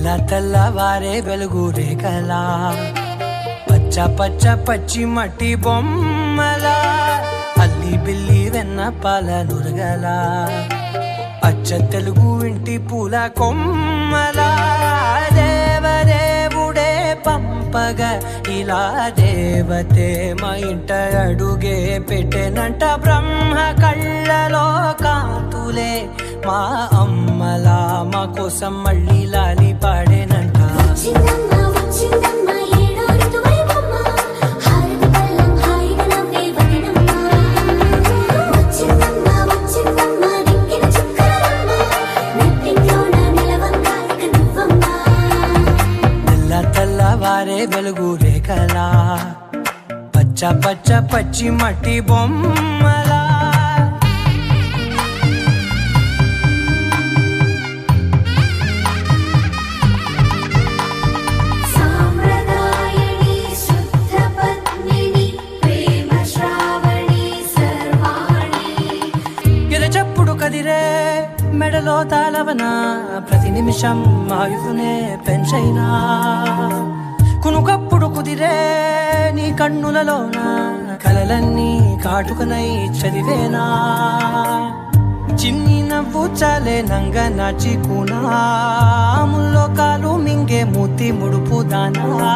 తెల్లవారే వెలుగు రేఖలా పచ్చ పచ్చ పచ్చి మట్టి బొమ్మలా అల్లి బిల్లి వెన్న పాల నురగలా అచ్చ తెలుగు ఇంటి పూల కొమ్మలా దేవదేవుడే పంపగా ఇలా దేవతే మా ఇంట అడుగే పెట్టెనంట బ్రహ్మ కళ్ళలో కాంతులే మా అమ్మలా మా కోసం మళ్ళీ లాలి పాడేనంట. తెల్లవారే వెలుగు రేఖలా పచ్చ పచ్చ పచ్చి మట్టి బొమ్మలా ఎరచప్పుడు కదిరే మెడలో తాళవన ప్రతి నిమిషం ఆయుధునే పెంచైనా కునుకప్పుడు కుదిరే నీ కన్నులలోన కలలన్నీ కాటుకనై చదివేనా చిన్ని నవ్వు చాలే నంగ నాచి కూనాముల్లో కాలు మింగే మూతి ముడుపు దానా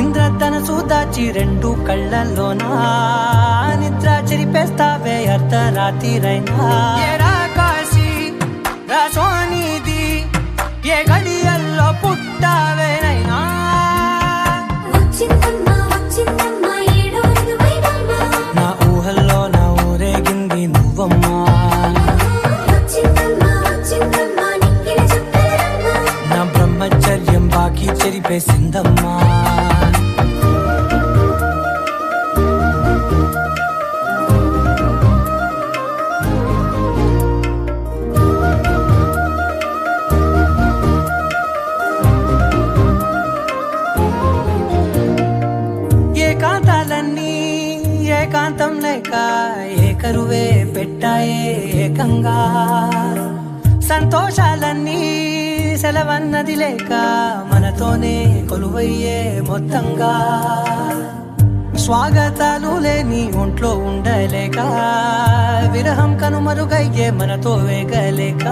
ఇంద్రధనసు దాచి రెండు కళ్ళల్లోనా నిద్ర చెరిపేస్తావే అర్ధరాత్రిరైనా రాసోనిది ఏ గడియల్లో పుట్టావేనైనా నా ఊహల్లో నా ఊరేగింది నువ్వమ్మా నా బ్రహ్మచర్యం బాకీ చెరిపేసిందమ్మా. ఏకాంతాలన్నీ ఏకాంతం లేక ఏకరువే పెట్టాయే ఏకంగా సంతోషాలన్నీ సెలవన్నది లేక మనతోనే కొలువయ్యే మొత్తంగా స్వాగతాలు లేని ఒంట్లో ఉండలేక విరహం కనుమరుగయ్యే మనతో వేగలేక